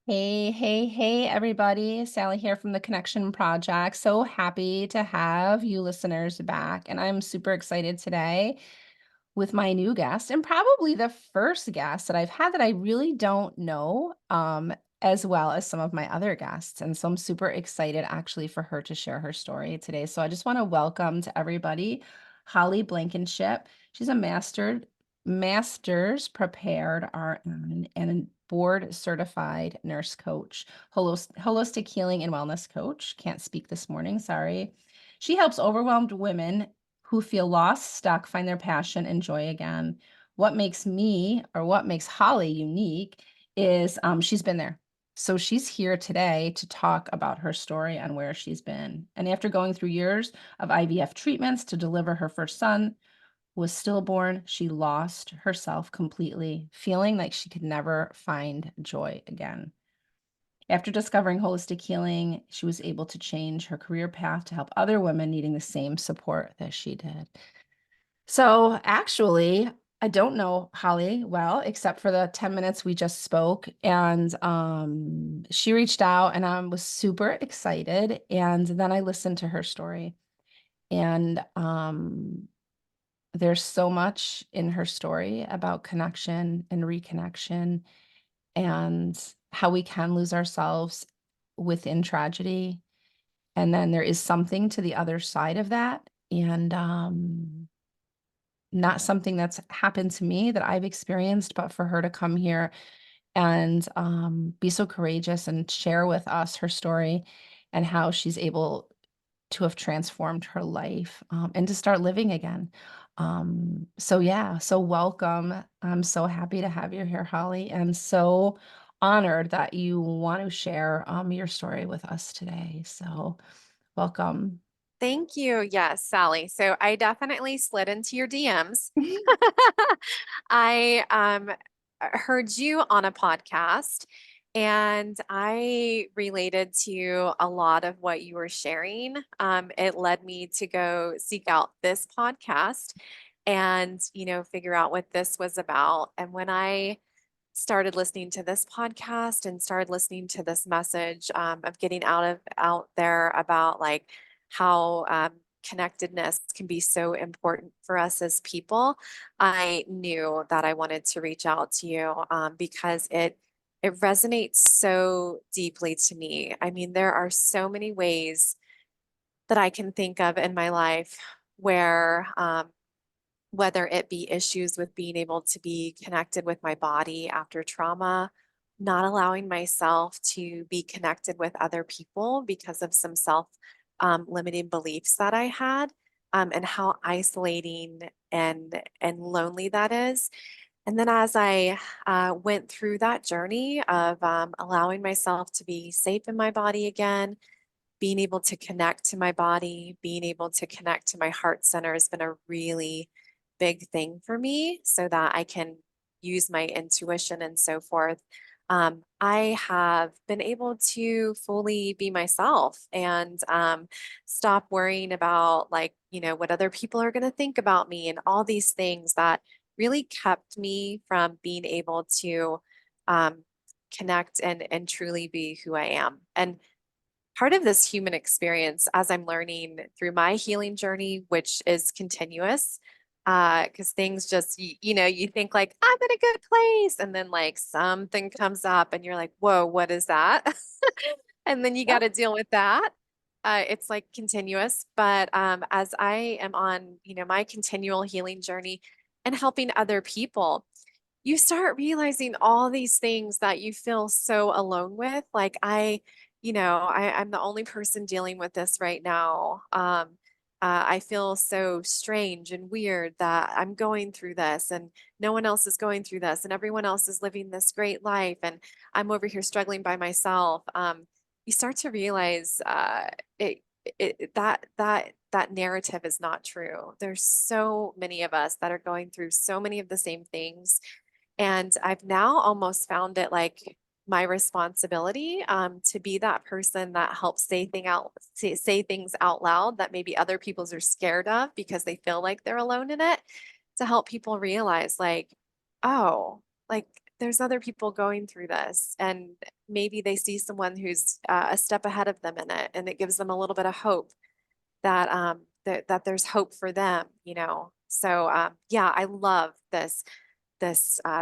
Hey, everybody. Sally here from the Connection Project. So happy to have you listeners back. And I'm super excited today with my new guest and probably the first guest that I've had that I really don't know as well as some of my other guests. And so I'm super excited actually for her to share her story today. So I just want to welcome to everybody Holly Blankenship. She's a master's prepared RN and a board certified nurse coach, holistic healing and wellness coach. Can't speak this morning, sorry. She helps overwhelmed women who feel lost, stuck, find their passion and joy again. What makes me or what makes Holly unique is she's been there. So she's here today to talk about her story on where she's been. And after going through years of IVF treatments to deliver her first son, was stillborn, she lost herself completely, feeling like she could never find joy again. After discovering holistic healing, she was able to change her career path to help other women needing the same support that she did. So actually, I don't know Holly well, except for the 10 minutes we just spoke. And she reached out and I was super excited. And then I listened to her story. And there's so much in her story about connection and reconnection and how we can lose ourselves within tragedy. And then there is something to the other side of that. And not something that's happened to me that I've experienced, but for her to come here and be so courageous and share with us her story and how she's able to have transformed her life and to start living again. So yeah, so welcome. I'm so happy to have you here, Holly, and so honored that you want to share your story with us today. So welcome. Thank you. Yes, Sally. So I definitely slid into your DMs. I heard you on a podcast and I related to a lot of what you were sharing. It led me to go seek out this podcast and, figure out what this was about. And when I started listening to this podcast and started listening to this message of getting out there about like how connectedness can be so important for us as people, I knew that I wanted to reach out to you because it resonates so deeply to me. I mean, there are so many ways that I can think of in my life where whether it be issues with being able to be connected with my body after trauma, not allowing myself to be connected with other people because of some self limiting beliefs that I had, and how isolating and lonely that is. And then as I went through that journey of allowing myself to be safe in my body again, being able to connect to my body, being able to connect to my heart center has been a really big thing for me so that I can use my intuition and so forth. I have been able to fully be myself and stop worrying about, like, what other people are going to think about me and all these things that really kept me from being able to um, connect and truly be who I am. And part of this human experience as I'm learning through my healing journey, which is continuous, because things just, you think like, I'm in a good place. And then like something comes up and you're like, whoa, what is that? And then you got Yep. to deal with that. It's like continuous. But as I am on, my continual healing journey and helping other people, you start realizing all these things that you feel so alone with. Like I'm the only person dealing with this right now. I feel so strange and weird that I'm going through this and no one else is going through this and everyone else is living this great life and I'm over here struggling by myself. You start to realize it, that narrative is not true. There's so many of us that are going through so many of the same things, and I've now almost found it like my responsibility to be that person that helps say things out loud that maybe other people's are scared of because they feel like they're alone in it, to help people realize like, oh, like there's other people going through this, and maybe they see someone who's a step ahead of them in it, and it gives them a little bit of hope that that there's hope for them, you know. So yeah, I love this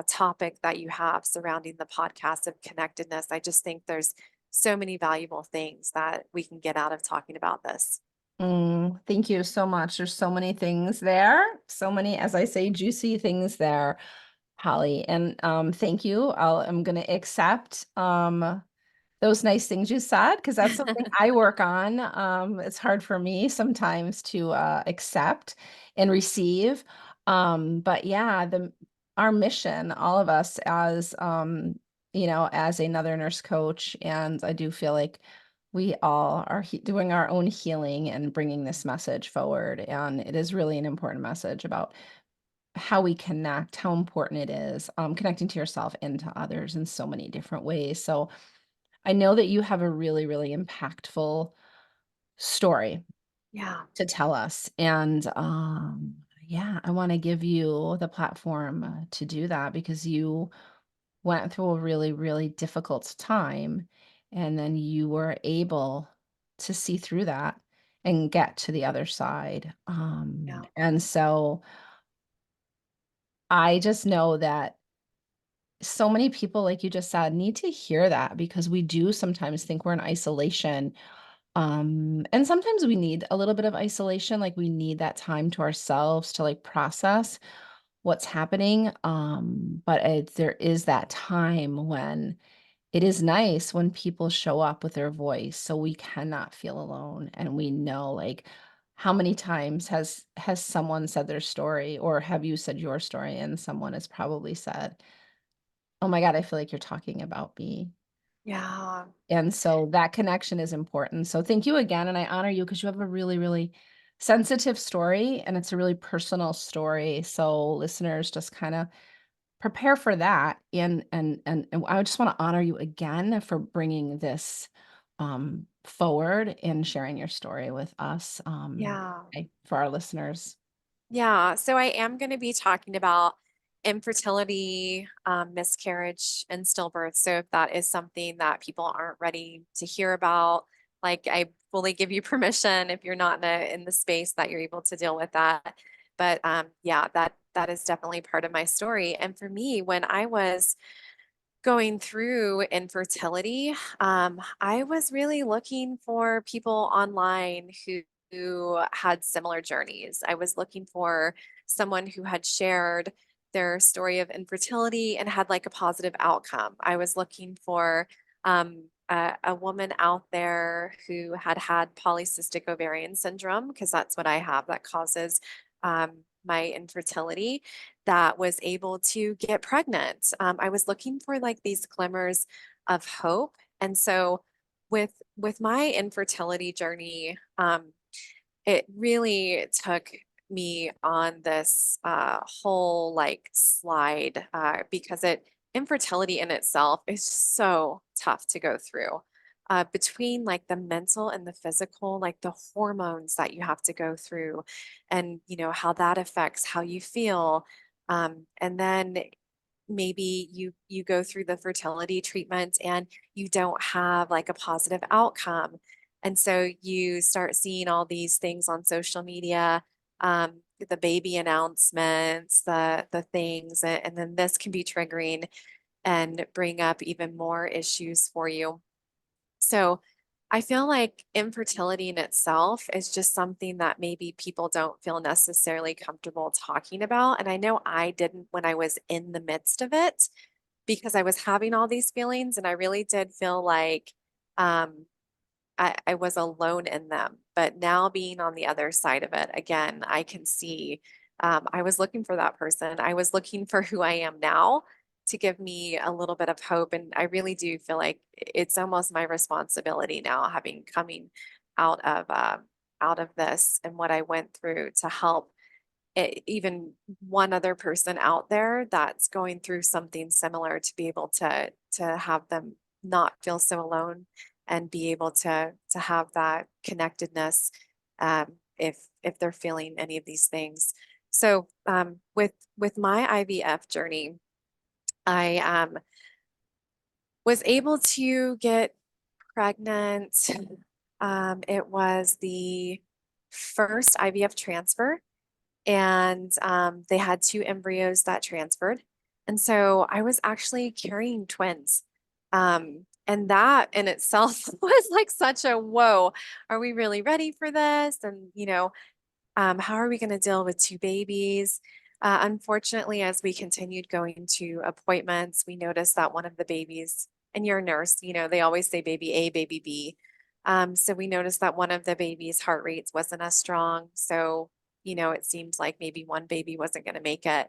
topic that you have surrounding the podcast of connectedness. I just think there's so many valuable things that we can get out of talking about this. Thank you so much. There's so many things there, so many, as I say, juicy things there, Holly. And thank you. I'm going to accept those nice things you said, because that's something I work on. It's hard for me sometimes to accept and receive. But yeah, the our mission, all of us as as another nurse coach, and I do feel like we all are doing our own healing and bringing this message forward. And it is really an important message about how we connect, how important it is, connecting to yourself and to others in so many different ways. So I know that you have a really, really impactful story Yeah. to tell us. And yeah, I want to give you the platform to do that, because you went through a really, really difficult time. And then you were able to see through that and get to the other side. Yeah. And so I just know that so many people, like you just said, need to hear that, because we do sometimes think we're in isolation. And sometimes we need a little bit of isolation, like we need that time to ourselves to like process what's happening. But there is that time when it is nice when people show up with their voice, so we cannot feel alone. And we know, like, how many times has someone said their story, or have you said your story and someone has probably said, "Oh my God, I feel like you're talking about me." Yeah. And so that connection is important. So thank you again, and I honor you because you have a really, really sensitive story, and it's a really personal story. So listeners, just kind of prepare for that. And I just want to honor you again for bringing this forward and sharing your story with us, Yeah. for our listeners. Yeah, so I am going to be talking about infertility, miscarriage, and stillbirth. So if that is something that people aren't ready to hear about, like I fully give you permission if you're not in the space that you're able to deal with that. But yeah, that is definitely part of my story. And for me, when I was going through infertility, I was really looking for people online who had similar journeys. I was looking for someone who had shared their story of infertility and had like a positive outcome. I was looking for a woman out there who had had polycystic ovarian syndrome, because that's what I have that causes my infertility, that was able to get pregnant. I was looking for like these glimmers of hope. And so with my infertility journey, it really took me on this whole like slide because it infertility in itself is so tough to go through. Between like the mental and the physical, like the hormones that you have to go through, and you know how that affects how you feel, and then maybe you go through the fertility treatment and you don't have like a positive outcome, and so you start seeing all these things on social media, the baby announcements, the things, and then this can be triggering and bring up even more issues for you. So I feel like infertility in itself is just something that maybe people don't feel necessarily comfortable talking about. And I know I didn't when I was in the midst of it, because I was having all these feelings and I really did feel like um, I was alone in them. But now being on the other side of it, again, I can see I was looking for that person. I was looking for who I am now to give me a little bit of hope. And I really do feel like it's almost my responsibility now, having coming out out of this and what I went through, to help even one other person out there that's going through something similar, to be able to have them not feel so alone and be able to have that connectedness, if they're feeling any of these things. So with my IVF journey, I was able to get pregnant. It was the first IVF transfer, and they had two embryos that transferred. And so I was actually carrying twins. And that in itself was like such a whoa, are we really ready for this? And, how are we going to deal with two babies? Unfortunately, as we continued going to appointments, we noticed that one of the babies, and you're a nurse, they always say baby A, baby B. So we noticed that one of the baby's heart rates wasn't as strong. So, it seemed like maybe one baby wasn't going to make it.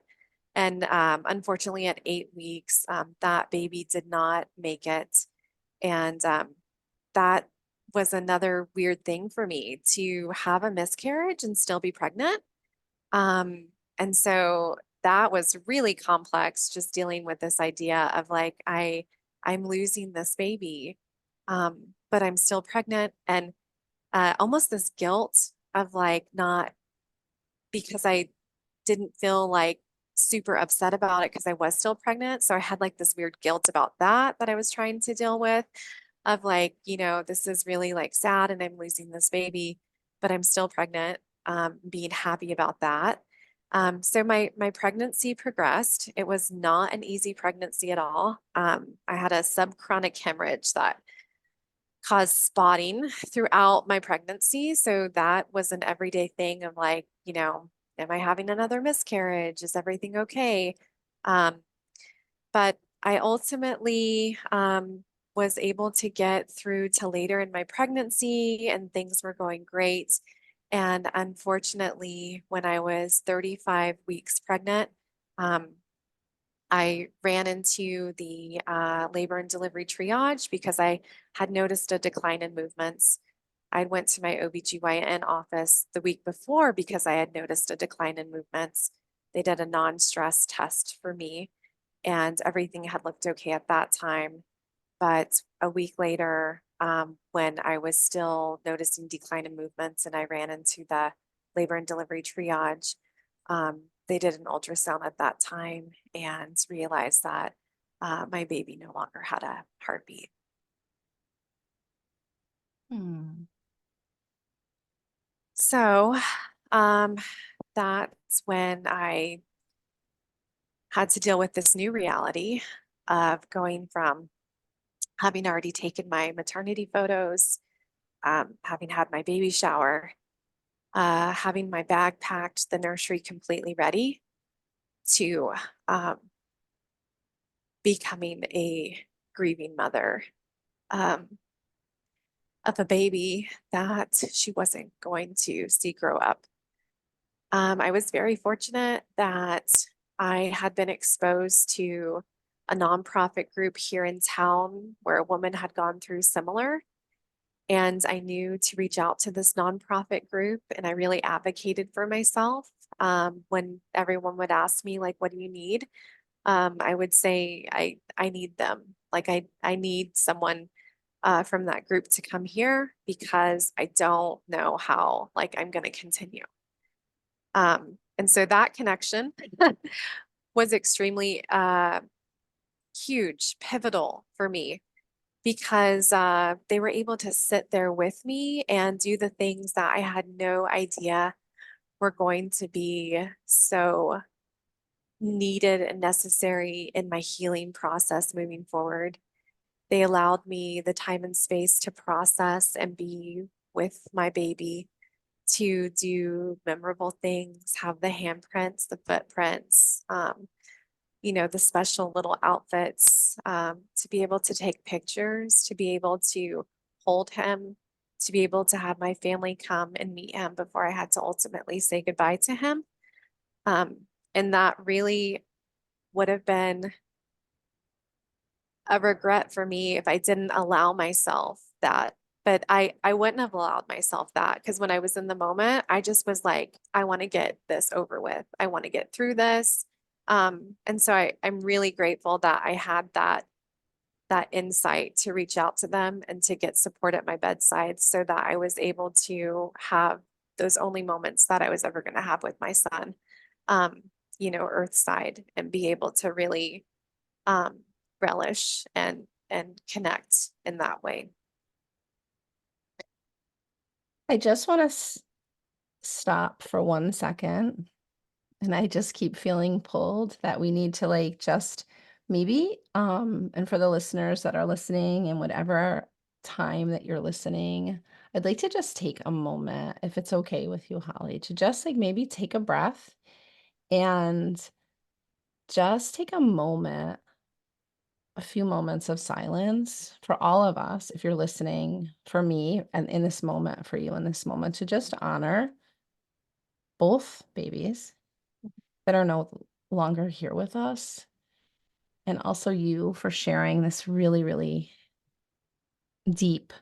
And unfortunately, at 8 weeks, that baby did not make it. And that was another weird thing for me to have a miscarriage and still be pregnant. Um, and so that was really complex, just dealing with this idea of like, I'm losing this baby, but I'm still pregnant, and almost this guilt of like not, because I didn't feel like super upset about it because I was still pregnant. So I had like this weird guilt about that I was trying to deal with, of like, this is really like sad and I'm losing this baby, but I'm still pregnant, being happy about that. So my pregnancy progressed. It was not an easy pregnancy at all. I had a subchronic hemorrhage that caused spotting throughout my pregnancy. So that was an everyday thing of like, am I having another miscarriage? Is everything okay? Um, but I ultimately was able to get through to later in my pregnancy, and things were going great. And unfortunately, when I was 35 weeks pregnant, um, I ran into the labor and delivery triage because I had noticed a decline in movements. I went to my OBGYN office the week before because I had noticed a decline in movements. They did a non-stress test for me, and everything had looked okay at that time. But a week later, when I was still noticing decline in movements and I ran into the labor and delivery triage, they did an ultrasound at that time and realized that my baby no longer had a heartbeat. Hmm. So um, that's when I had to deal with this new reality of going from having already taken my maternity photos, having had my baby shower, having my bag packed, the nursery completely ready, to um, becoming a grieving mother, um, of a baby that she wasn't going to see grow up. I was very fortunate that I had been exposed to a nonprofit group here in town where a woman had gone through similar. And I knew to reach out to this nonprofit group, and I really advocated for myself. When everyone would ask me, like, what do you need? I would say, I need them. Like, I need someone from that group to come here because I don't know how, like, I'm going to continue. And so that connection was extremely huge, pivotal for me, because they were able to sit there with me and do the things that I had no idea were going to be so needed and necessary in my healing process moving forward. They allowed me the time and space to process and be with my baby, to do memorable things, have the handprints, the footprints, the special little outfits, to be able to take pictures, to be able to hold him, to be able to have my family come and meet him before I had to ultimately say goodbye to him. And that really would have been a regret for me if I didn't allow myself that. But I wouldn't have allowed myself that, because when I was in the moment, I just was like, I want to get this over with. I want to get through this. And so I'm really grateful that I had that insight to reach out to them and to get support at my bedside so that I was able to have those only moments that I was ever going to have with my son, um, earthside, and be able to really um, relish and connect in that way. I just want to stop for 1 second. And I just keep feeling pulled that we need to like just maybe, and for the listeners that are listening and whatever time that you're listening, I'd like to just take a moment, if it's okay with you, Holly, to just like maybe take a breath and just take a moment, a few moments of silence for all of us, if you're listening, for me, and in this moment, for you in this moment, to just honor both babies that are no longer here with us. And also you for sharing this really, really deep,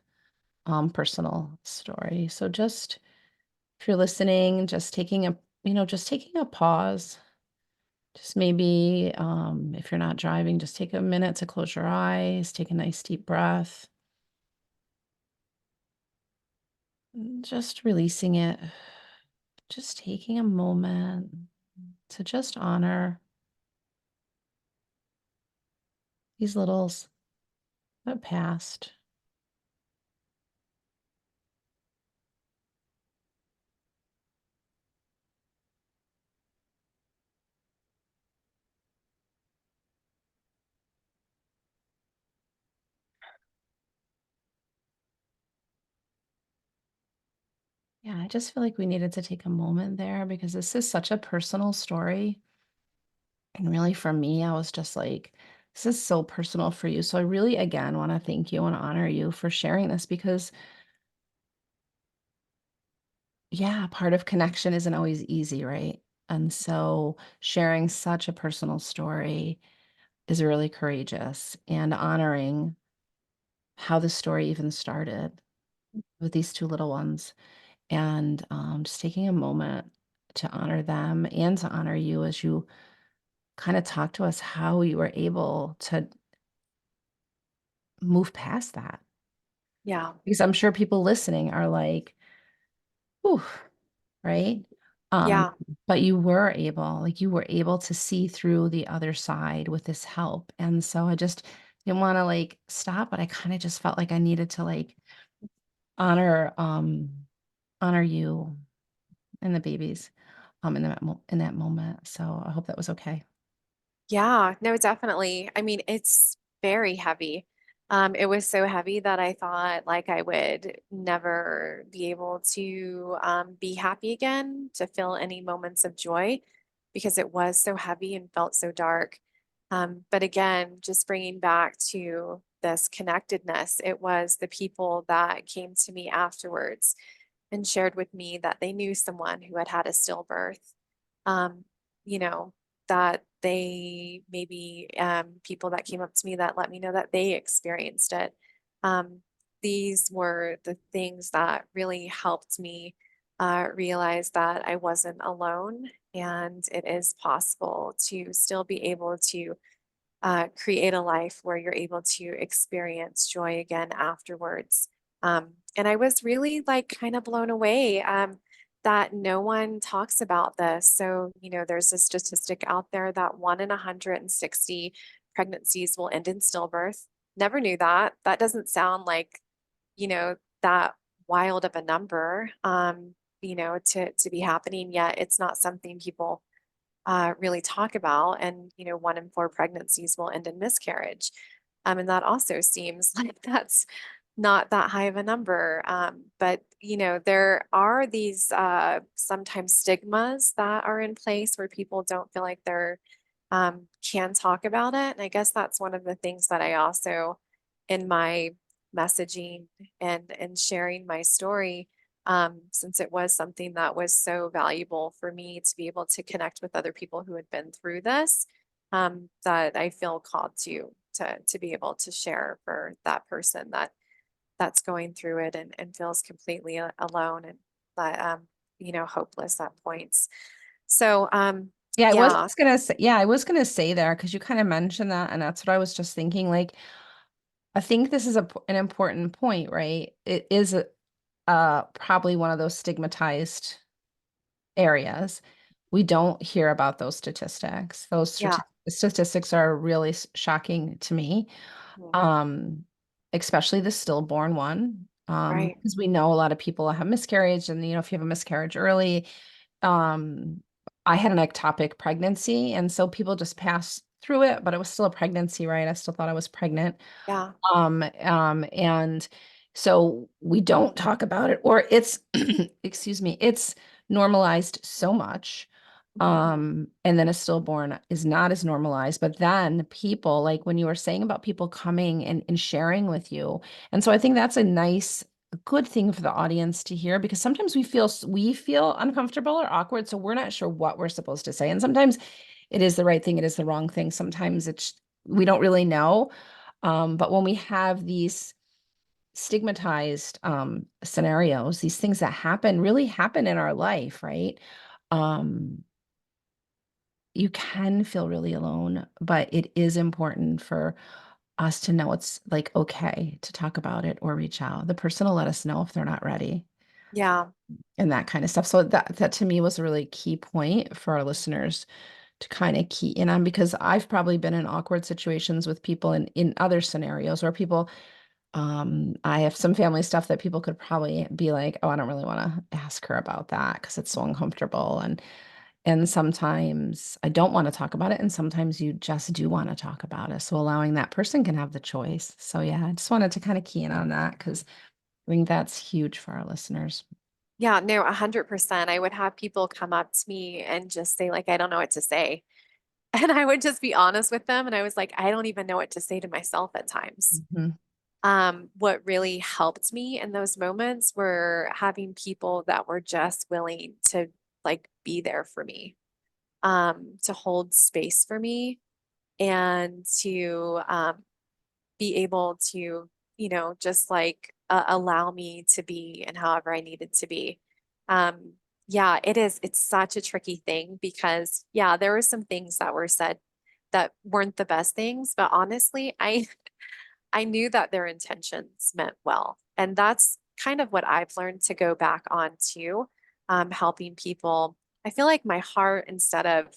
personal story. So just if you're listening, just taking a, just taking a pause. Just maybe, if you're not driving, just take a minute to close your eyes, take a nice deep breath, just releasing it, just taking a moment to just honor these littles that passed. Yeah, I just feel like we needed to take a moment there because this is such a personal story. And really, for me, I was just like, this is so personal for you. So I really, again, want to thank you and honor you for sharing this because, yeah, part of connection isn't always easy, right? And so sharing such a personal story is really courageous and honoring how the story even started with these two little ones. And just taking a moment to honor them and to honor you as you kind of talk to us how you were able to move past that. Yeah. Because I'm sure people listening are like, "Ooh," right? Um, Yeah. but you were able to see through the other side with this help, and so I just didn't wanna, like, stop, but I kinda just felt like I needed to, like, honor, honor you and the babies, in that moment, so I hope that was okay. Yeah, no, definitely. I mean, it's very heavy. It was so heavy that I thought like I would never be able to be happy again, to feel any moments of joy because it was so heavy and felt so dark. But again, just bringing back to this connectedness, it was the people that came to me afterwards and shared with me that they knew someone who had had a stillbirth. Um, you know, that they maybe people that came up to me that let me know that they experienced it. Um, these were the things that really helped me realize that I wasn't alone and it is possible to still be able to create a life where you're able to experience joy again afterwards. And I was really like kind of blown away that no one talks about this. So, there's a statistic out there that 1 in 160 pregnancies will end in stillbirth. Never knew that. That doesn't sound like, that wild of a number, to be happening yet. It's not something people really talk about. And, 1 in 4 pregnancies will end in miscarriage. And that also seems like that's not that high of a number. But, there are these sometimes stigmas that are in place where people don't feel like they're can talk about it. And I guess that's one of the things that I also, in my messaging and sharing my story, since it was something that was so valuable for me to be able to connect with other people who had been through this, that I feel called to be able to share for that person that's going through it and feels completely alone and but hopeless at points. So Yeah, yeah. I was gonna say there because you kinda mentioned that, and that's what I was just thinking, like, I think this is an important point, right? It is probably one of those stigmatized areas, we don't hear about those statistics. Those Yeah. statistics are really shocking to me, Mhm. um, especially the stillborn one, Right. because we know a lot of people have miscarriage, and if you have a miscarriage early, um, I had an ectopic pregnancy, and so people just pass through it, but it was still a pregnancy, right? I still thought I was pregnant. Yeah. And so we don't talk about it, or it's, excuse me, it's normalized so much. And then a stillborn is not as normalized, but then people, like when you were saying about people coming and sharing with you. And so I think that's a nice, good thing for the audience to hear, because sometimes we feel uncomfortable or awkward, so we're not sure what we're supposed to say. And sometimes it is the right thing, it is the wrong thing. Sometimes we don't really know. But when we have these stigmatized scenarios, these things that really happen in our life, right? Um, you can feel really alone, but it is important for us to know it's like okay to talk about it or reach out. The person will let us know if they're not ready Yeah. and that kind of stuff. So that to me was a really key point for our listeners to kind of key in on, because I've probably been in awkward situations with people in other scenarios where people, I have some family stuff that people could probably be like, oh, I don't really want to ask her about that because it's so uncomfortable. And sometimes I don't want to talk about it, and sometimes you just do want to talk about it. So allowing that person can have the choice. So yeah, I just wanted to kind of key in on that because I think that's huge for our listeners. Yeah, no, 100%. I would have people come up to me and just say, like, I don't know what to say. And I would just be honest with them. And I was like, I don't even know what to say to myself at times. Mhm. What really helped me in those moments were having people that were just willing to like be there for me, to hold space for me and to be able to, just like allow me to be and however I needed to be. Um, yeah, it's such a tricky thing because, yeah, there were some things that were said that weren't the best things, but honestly, I knew that their intentions meant well. And that's kind of what I've learned to go back on to, helping people. I feel like my heart, instead of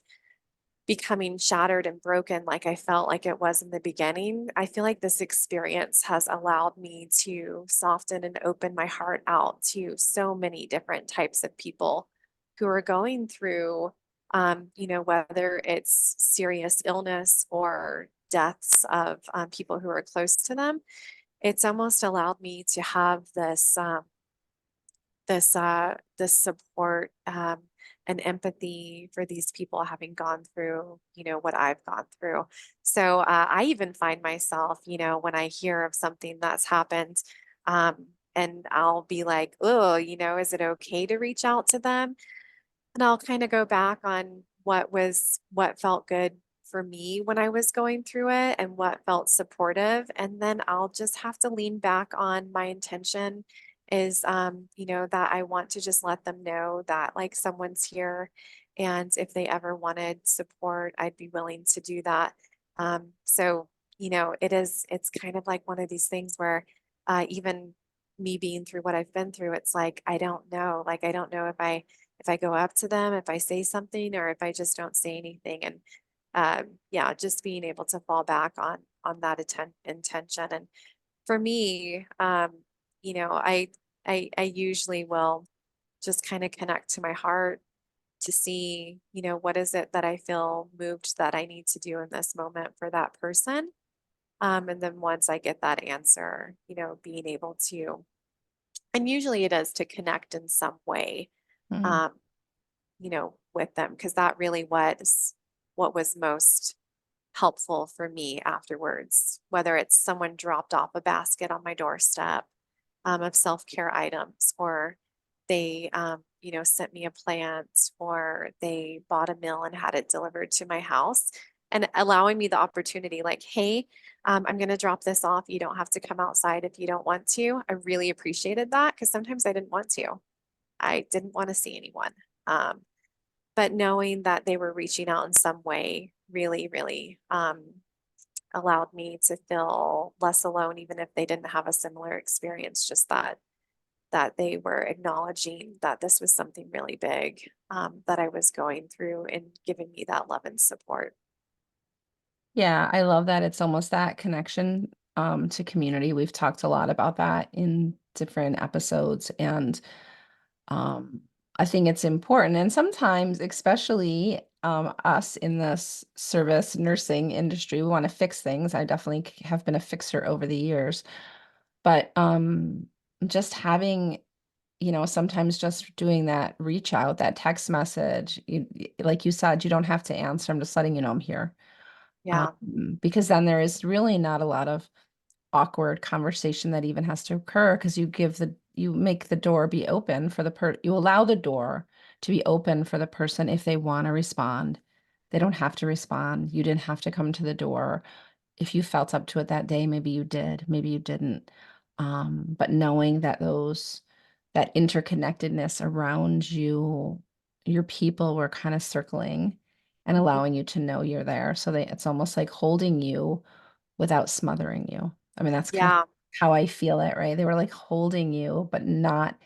becoming shattered and broken like I felt like it was in the beginning, I feel like this experience has allowed me to soften and open my heart out to so many different types of people who are going through, whether it's serious illness or deaths of people who are close to them. It's almost allowed me to have this support, and empathy for these people having gone through, what I've gone through. So I even find myself, when I hear of something that's happened, and I'll be like, oh, is it okay to reach out to them? And I'll kind of go back on what felt good for me when I was going through it and what felt supportive. And then I'll just have to lean back on my intention is, that I want to just let them know that like someone's here. And if they ever wanted support, I'd be willing to do that. So, it's kind of like one of these things where even me being through what I've been through, it's like, I don't know. Like, I don't know if I go up to them, if I say something, or if I just don't say anything. And yeah, just being able to fall back on that intention. And for me, I usually will just kind of connect to my heart to see, what is it that I feel moved that I need to do in this moment for that person. And then once I get that answer, being able to, and usually it is to connect in some way. Mm. Um, with them because that really was what was most helpful for me afterwards, whether it's someone dropped off a basket on my doorstep, of self-care items, or they, sent me a plant, or they bought a meal and had it delivered to my house, and allowing me the opportunity, like, hey, I'm going to drop this off. You don't have to come outside if you don't want to. I really appreciated that because sometimes I didn't want to. I didn't want to see anyone. Um, but knowing that they were reaching out in some way really, really, allowed me to feel less alone, even if they didn't have a similar experience, just that. that they were acknowledging that this was something really big that I was going through and giving me that love and support. Yeah, I love that it's almost that connection to community. We've talked a lot about that in different episodes, and um I think it's important. And sometimes, especially us in this service nursing industry, we want to fix things. I definitely have been a fixer over the years, but just having, sometimes just doing that reach out, that text message, like you said, you don't have to answer. I'm just letting you know I'm here. Yeah. Because then there is really not a lot of awkward conversation that even has to occur, because you make the door be open for you allow the door to be open for the person. If they want to respond, they don't have to respond. You didn't have to come to the door. If you felt up to it that day, maybe you did, maybe you didn't. But knowing that that interconnectedness around you, your people were kind of circling and Mhm. allowing you to know you're there. So it's almost like holding you without smothering you. I mean, that's kind of Yeah. how I feel it, right? They were like holding you, but not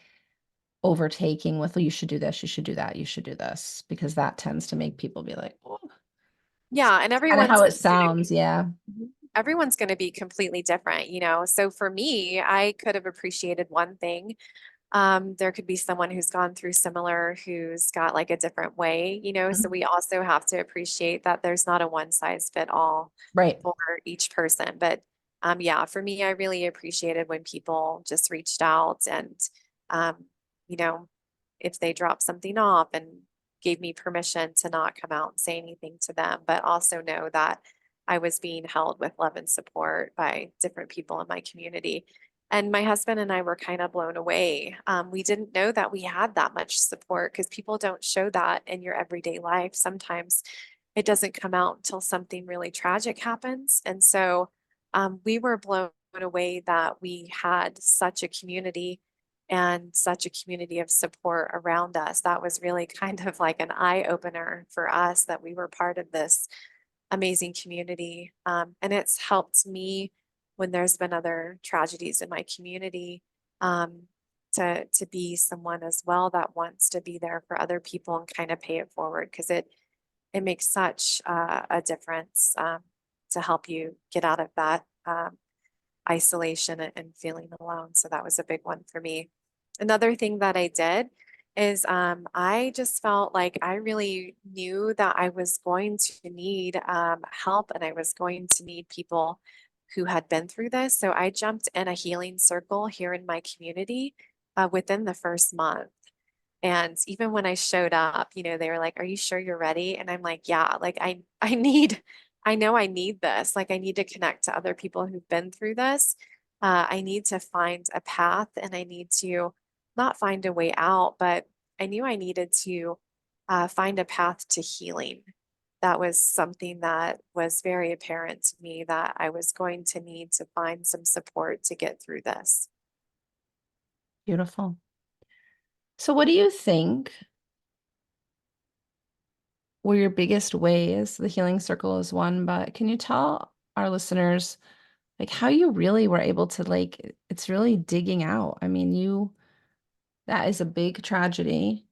overtaking with, well, you should do this, you should do that, you should do this, because that tends to make people be like, oh, it's Yeah. And kind of how everyone's it gonna sounds. Yeah. Mhm. Everyone's going to be completely different, you know? So for me, I could have appreciated one thing. There could be someone who's gone through similar, who's got like a different way, you know? So Mhm. we also have to appreciate that there's not a one size fit all Right. for each person. But yeah, for me, I really appreciated when people just reached out and, um, you know, if they dropped something off and gave me permission to not come out and say anything to them, but also know that I was being held with love and support by different people in my community. And my husband and I were kind of blown away. We didn't know that we had that much support because people don't show that in your everyday life. Sometimes it doesn't come out until something really tragic happens. And so we were blown away that we had such a community and such a community of support around us. That was really kind of like an eye opener for us that we were part of this amazing community. And it's helped me when there's been other tragedies in my community um, to be someone as well that wants to be there for other people and kind of pay it forward because it makes such a difference to help you get out of that isolation and feeling alone. So that was a big one for me. Another thing that I did is I just felt like I really knew that I was going to need help and I was going to need people who had been through this. So I jumped in a healing circle here in my community within the first month. And even when I showed up, you know, they were like, "Are you sure you're ready?" And I'm like, "Yeah, like I need I know I need this. Like I need to connect to other people who've been through this. I need to find a path and I need to not find a way out, but I knew I needed to find a path to healing. That was something that was very apparent to me that I was going to need to find some support to get through this. Beautiful. So what do you think were your biggest ways? The healing circle is one, but can you tell our listeners like how you really were able to, like, it's really digging out. I mean, that is a big tragedy,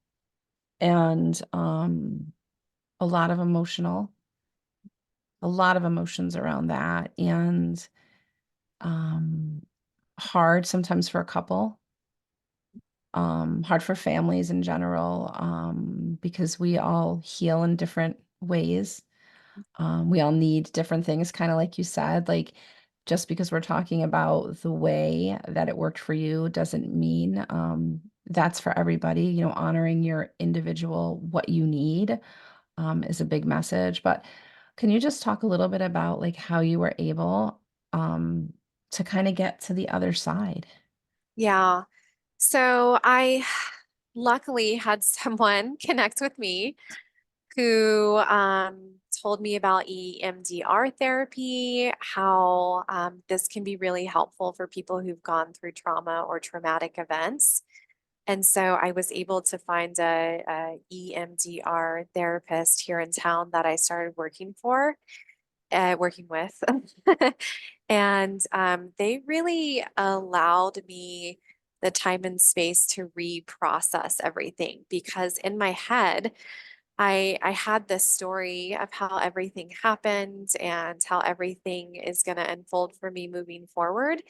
and a lot of a lot of emotions around that, and um hard sometimes for a couple, hard for families in general, because we all heal in different ways. We all need different things, kind of like you said. Like, just because we're talking about the way that it worked for you doesn't mean that's for everybody. Honoring your individual, what you need, is a big message. But can you just talk a little bit about like how you were able um, to kind of get to the other side? Yeah. So I luckily had someone connect with me who told me about EMDR therapy, how this can be really helpful for people who've gone through trauma or traumatic events. And so I was able to find a EMDR therapist here in town that I started working with. And they really allowed me the time and space to reprocess everything. Because in my head, I had this story of how everything happened and how everything is going to unfold for me moving forward.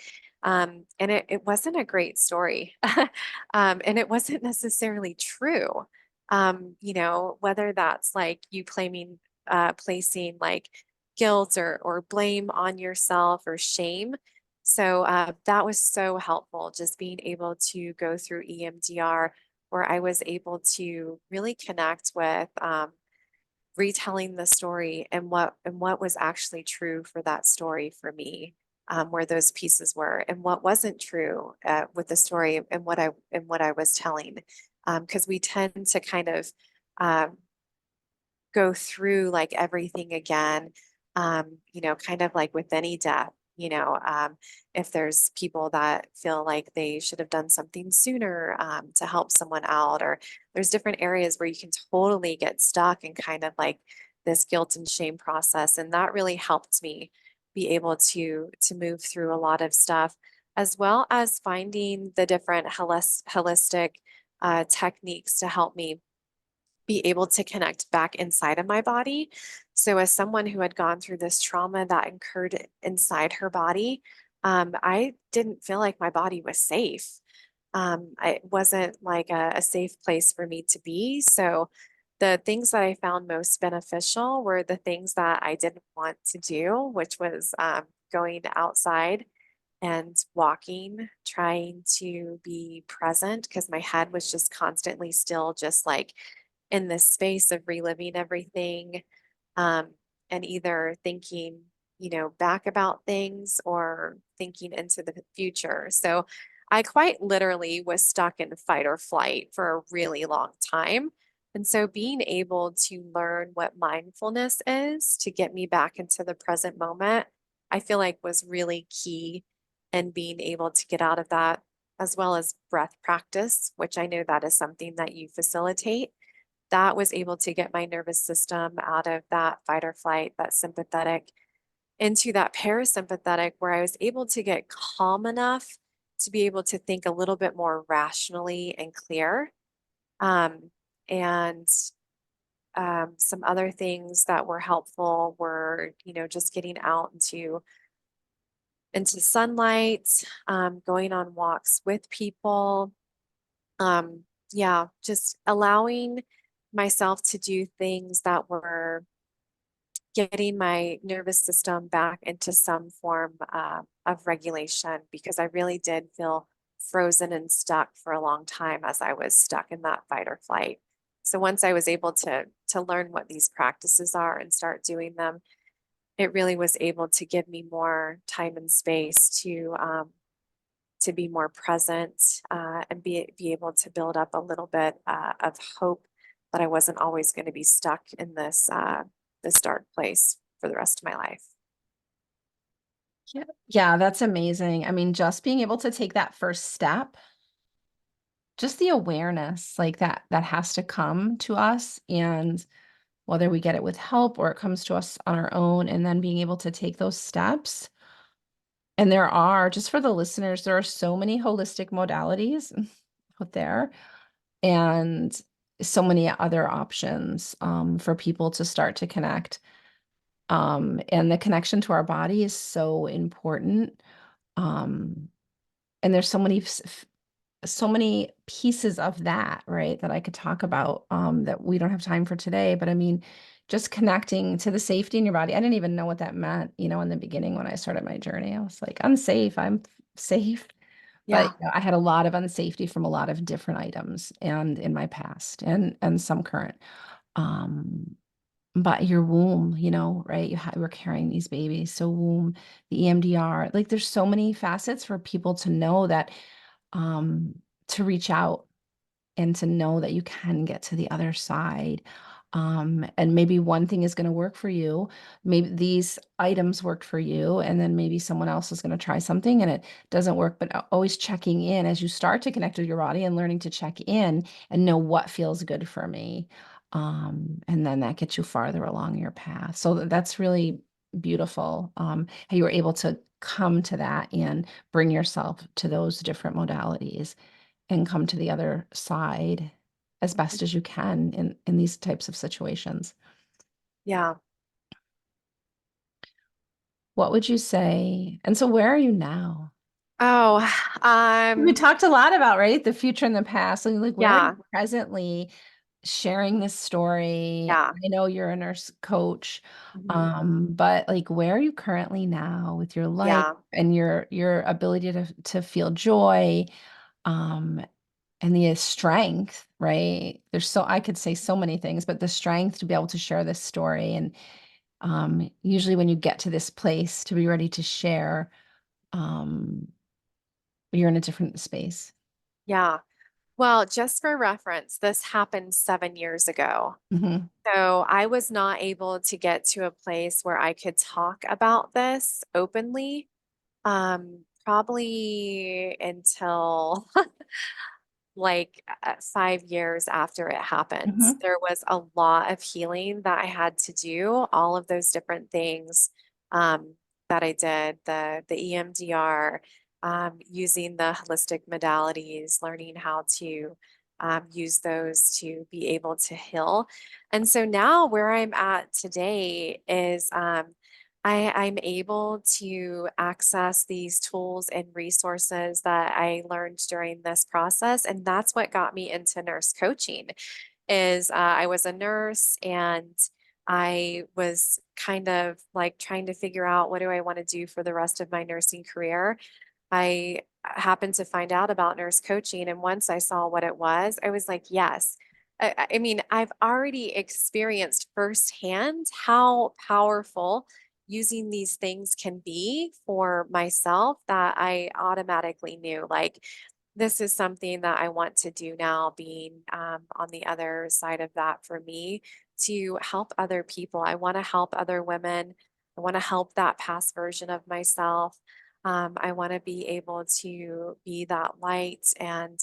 And it wasn't a great story. And it wasn't necessarily true. Whether that's like you placing like guilt or blame on yourself or shame. So that was so helpful, just being able to go through EMDR where I was able to really connect with retelling the story and what was actually true for that story for me, where those pieces were, and what wasn't true with the story and what I was telling, because we tend to kind of um, go through like everything again, kind of like with any death. If there's people that feel like they should have done something sooner to help someone out, or there's different areas where you can totally get stuck in kind of like this guilt and shame process. And that really helped me be able to move through a lot of stuff, as well as finding the different holistic techniques to help me be able to connect back inside of my body. So, as someone who had gone through this trauma that occurred inside her body, I didn't feel like my body was safe. It wasn't like a safe place for me to be. So, the things that I found most beneficial were the things that I didn't want to do, which was going outside and walking, trying to be present because my head was just constantly still just like in this space of reliving everything, um, and either thinking, back about things or thinking into the future. So I quite literally was stuck in fight or flight for a really long time. And so being able to learn what mindfulness is to get me back into the present moment, I feel like was really key in being able to get out of that, as well as breath practice, which I know that is something that you facilitate. That was able to get my nervous system out of that fight or flight, that sympathetic, into that parasympathetic, where I was able to get calm enough to be able to think a little bit more rationally and clear. Um, and Some other things that were helpful were, just getting out into sunlight, going on walks with people, um, yeah, just allowing myself to do things that were getting my nervous system back into some form of regulation, because I really did feel frozen and stuck for a long time as I was stuck in that fight or flight. So once I was able to learn what these practices are and start doing them, it really was able to give me more time and space to be more present, and be able to build up a little bit of hope that I wasn't always going to be stuck in this dark place for the rest of my life. Yeah. Yeah, that's amazing. I mean, just being able to take that first step, just the awareness like that has to come to us, and whether we get it with help or it comes to us on our own, and then being able to take those steps. And there are, just for the listeners, there are so many holistic modalities out there, and so many other options for people to start to connect. And the connection to our body is so important. Um, and there's so many pieces of that, right, that I could talk about that we don't have time for today. But I mean, just connecting to the safety in your body. I didn't even know what that meant, in the beginning when I started my journey. I was like, unsafe, I'm safe. But Yeah. I had a lot of unsafety from a lot of different items and in my past and some current. Um, but your womb, right? We're carrying these babies. So womb, the EMDR, like there's so many facets for people to know that, um, to reach out and to know that you can get to the other side. And maybe one thing is going to work for you. Maybe these items worked for you, and then maybe someone else is going to try something and it doesn't work. But always checking in as you start to connect with your body and learning to check in and know what feels good for me. And then that gets you farther along your path. So that's really beautiful how you were able to come to that and bring yourself to those different modalities and come to the other side as best as you can in these types of situations. Yeah. What would you say? And so where are you now? Oh, We talked a lot about, right, the future and the past. Like where are you yeah. presently sharing this story? Yeah. I know you're a nurse coach, Mhm. but like where are you currently now with your life Yeah. and your ability to feel joy, um, and the strength, right? There's so I could say so many things, but the strength to be able to share this story and usually when you get to this place to be ready to share, um, you're in a different space. Yeah. Well, just for reference, this happened 7 years ago. Hmm. So I was not able to get to a place where I could talk about this openly, probably until like 5 years after it happened. Hmm. There was a lot of healing that I had to do, all of those different things that I did, the EMDR, using the holistic modalities, learning how to use those to be able to heal. And so now where I'm at today is I'm able to access these tools and resources that I learned during this process. And that's what got me into nurse coaching is I was a nurse and I was kind of like trying to figure out what do I want to do for the rest of my nursing career. I happened to find out about nurse coaching, and once I saw what it was, I was like, yes. I mean, I've already experienced firsthand how powerful using these things can be for myself that I automatically knew. Like, this is something that I want to do now, being on the other side of that for me to help other people. I want to help other women. I want to help that past version of myself. I want to be able to be that light and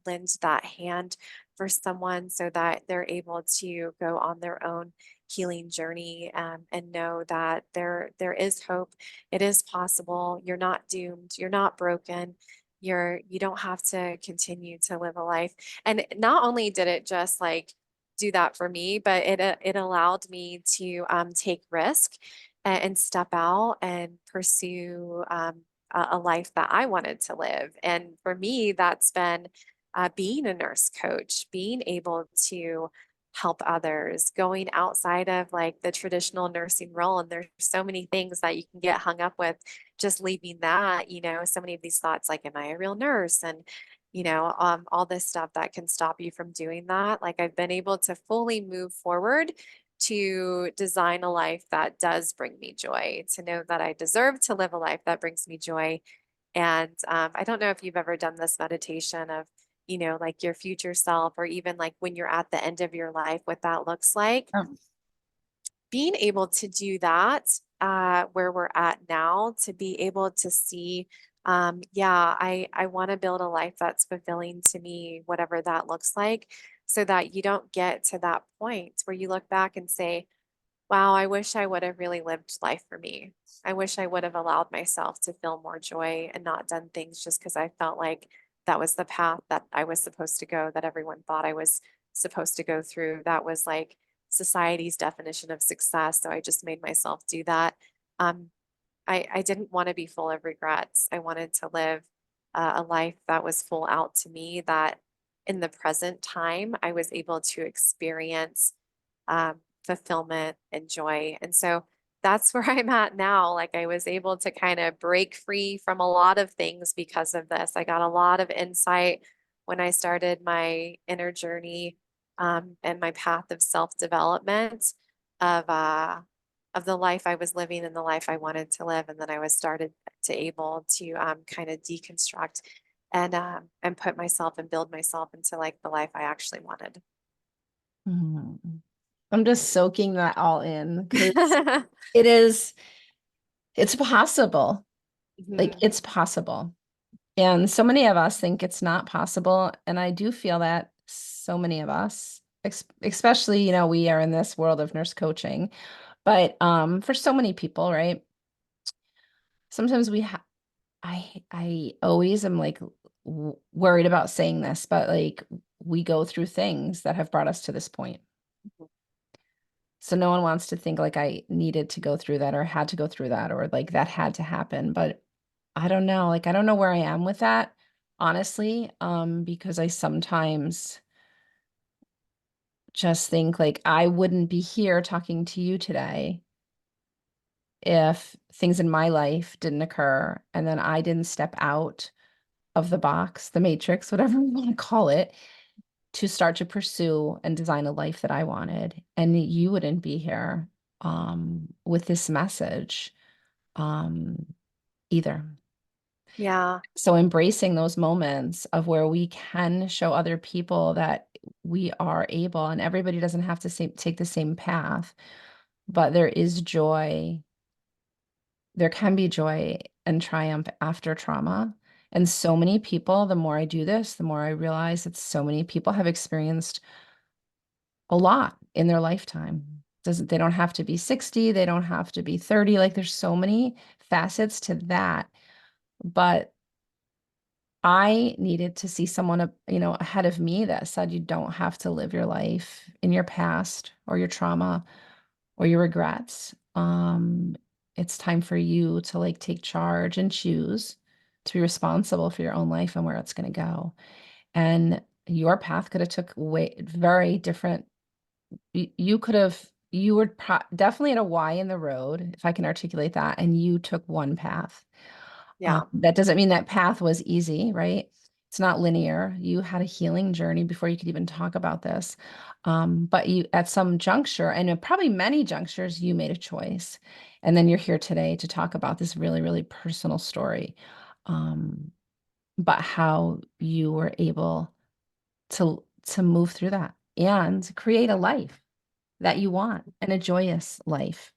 lend that hand for someone so that they're able to go on their own healing journey and know that there is hope. It is possible. You're not doomed. You're not broken. You don't have to continue to live a life. And not only did it just like do that for me, but it allowed me to take risk and step out and pursue a life that I wanted to live. And for me, that's been being a nurse coach, being able to help others, going outside of like the traditional nursing role. And there's so many things that you can get hung up with just leaving that, so many of these thoughts like, am I a real nurse? And, all this stuff that can stop you from doing that. Like I've been able to fully move forward to design a life that does bring me joy, to know that I deserve to live a life that brings me joy. And I don't know if you've ever done this meditation of, like your future self, or even like when you're at the end of your life, what that looks like. Um, Being able to do that where we're at now, to be able to see, yeah, I want to build a life that's fulfilling to me, whatever that looks like, so that you don't get to that point where you look back and say, wow, I wish I would have really lived life for me. I wish I would have allowed myself to feel more joy and not done things just because I felt like that was the path that I was supposed to go, that everyone thought I was supposed to go through. That was like society's definition of success. So I just made myself do that. Um, I didn't want to be full of regrets. I wanted to live a life that was full out to me, that in the present time, I was able to experience fulfillment and joy. And so that's where I'm at now. Like I was able to kind of break free from a lot of things because of this. I got a lot of insight when I started my inner journey and my path of self development of uh, of the life I was living and the life I wanted to live. And then I was started to able to kind of deconstruct and put myself and build myself into like the life I actually wanted. mhm. I'm just soaking that all in because it is, it's possible. Like Mhm. it's possible. And so many of us think it's not possible. And I do feel that so many of us, especially, we are in this world of nurse coaching. But for so many people, right? Sometimes I always am like worried about saying this, but like we go through things that have brought us to this point. Mhm. So no one wants to think like I needed to go through that or had to go through that or like that had to happen. But I don't know. Like I don't know where I am with that, honestly, because I sometimes just think like I wouldn't be here talking to you today if things in my life didn't occur and then I didn't step out of the box, the matrix, whatever you want to call it, to start to pursue and design a life that I wanted. And you wouldn't be here with this message um, either. Yeah. So embracing those moments of where we can show other people that we are able, and everybody doesn't have to take the same path, but there is joy. There can be joy and triumph after trauma. And so many people, the more I do this, the more I realize that so many people have experienced a lot in their lifetime. Doesn't They don't have to be 60, they don't have to be 30. Like there's so many facets to that. But I needed to see someone, ahead of me that said you don't have to live your life in your past or your trauma or your regrets. It's time for you to like take charge and choose to be responsible for your own life and where it's going to go. And your path could have took way very different. You could have, you were definitely at a Y in the road, if I can articulate that, and you took one path. Yeah. That doesn't mean that path was easy, right? It's not linear. You had a healing journey before you could even talk about this. But you, at some juncture, and at probably many junctures, you made a choice. And then you're here today to talk about this really, really personal story. Um, but how you were able to move through that and create a life that you want and a joyous life.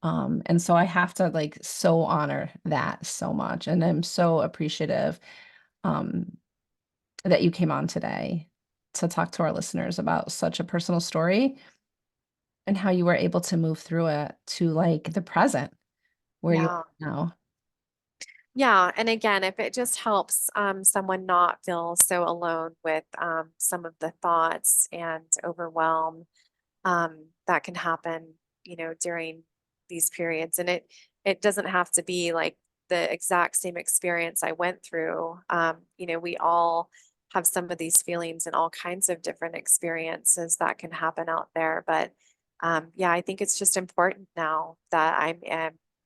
And so I have to like so honor that so much. And I'm so appreciative um, that you came on today to talk to our listeners about such a personal story and how you were able to move through it to like the present where you Yeah. are now. Yeah. And again, if it just helps someone not feel so alone with some of the thoughts and overwhelm that can happen, during these periods. And it doesn't have to be like the exact same experience I went through. We all have some of these feelings and all kinds of different experiences that can happen out there. But yeah, I think it's just important now that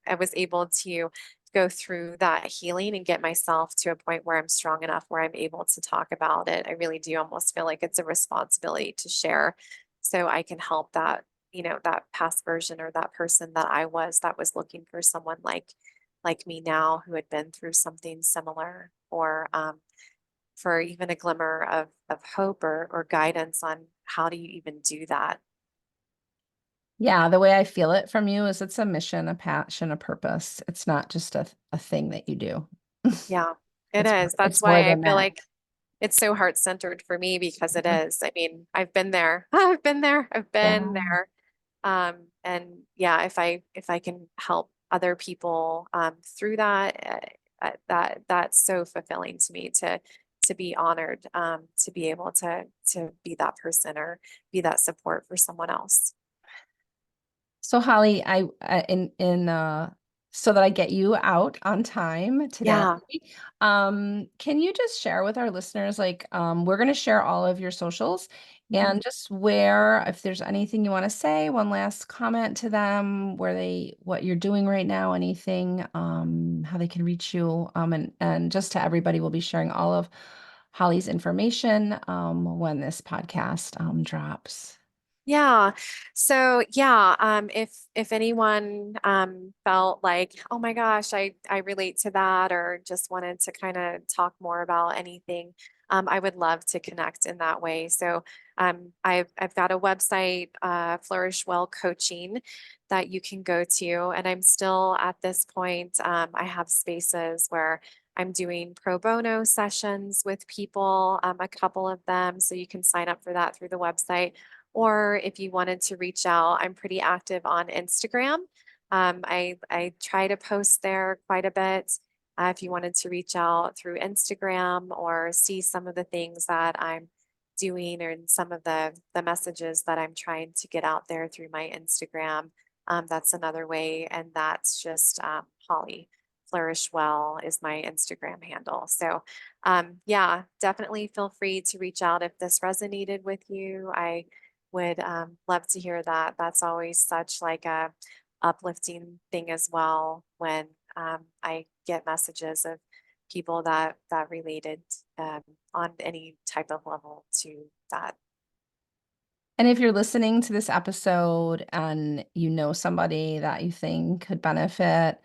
I was able to go through that healing and get myself to a point where I'm strong enough where I'm able to talk about it. I really do almost feel like it's a responsibility to share so I can help that past version or that person that was looking for someone like me now who had been through something similar or for even a glimmer of hope or guidance on how do you even do that. Yeah, the way I feel it from you is it's a mission, a passion, a purpose. It's not just a thing that you do. Yeah, it It's is. That's it's more why I than feel that. like it's so heart centered for me because it is. I mean, I've been there. I've been there. I've been Yeah. there. And yeah, if I can help other people through that, that's so fulfilling to me to be honored, to be able to be that person or be that support for someone else. So Holly, in so that I get you out on time today, Yeah. can you just share with our listeners like we're going to share all of your socials Mhm. and just where if there's anything you want to say, one last comment to them where they what you're doing right now, anything how they can reach you and just to everybody we'll be sharing all of Holly's information when this podcast drops. Yeah. So yeah, if anyone felt like, oh my gosh, I relate to that or just wanted to kind of talk more about anything, I would love to connect in that way. So I've got a website, Flourish Well Coaching that you can go to. And I'm still at this point, I have spaces where I'm doing pro bono sessions with people, a couple of them. So you can sign up for that through the website or if you wanted to reach out, I'm pretty active on Instagram. I try to post there quite a bit. If you wanted to reach out through Instagram or see some of the things that I'm doing or in some of the messages that I'm trying to get out there through my Instagram, that's another way, and that's just Holly Flourish Well is my Instagram handle. So, yeah, definitely feel free to reach out if this resonated with you. I would love to hear that. That's always such like a uplifting thing as well when I get messages of people that related um, on any type of level to that. And if you're listening to this episode and you know somebody that you think could benefit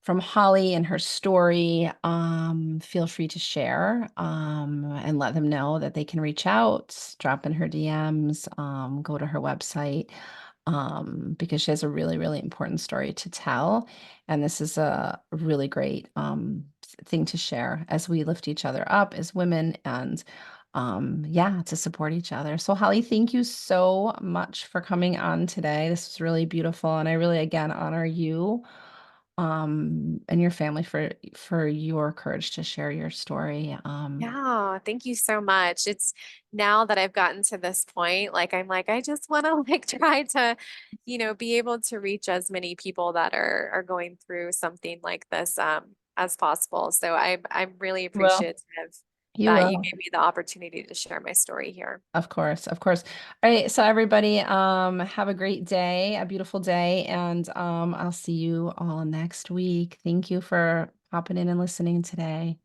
from Holly and her story, feel free to share and let them know that they can reach out, drop in her DMs, go to her website because she has a really, really important story to tell. And this is a really great thing to share as we lift each other up as women and yeah, to support each other. So Holly, thank you so much for coming on today. This was really beautiful and I really again honor you and your family for your courage to share your story. Yeah, thank you so much. It's now that I've gotten to this point, like I'm like, I just want to like try to, be able to reach as many people that are going through something like this as possible. So I'm really Well, appreciative you that you will. gave me the opportunity to share my story here. Of course, of course. All right, so everybody, have a great day, a beautiful day, and I'll see you all next week. Thank you for popping in and listening today.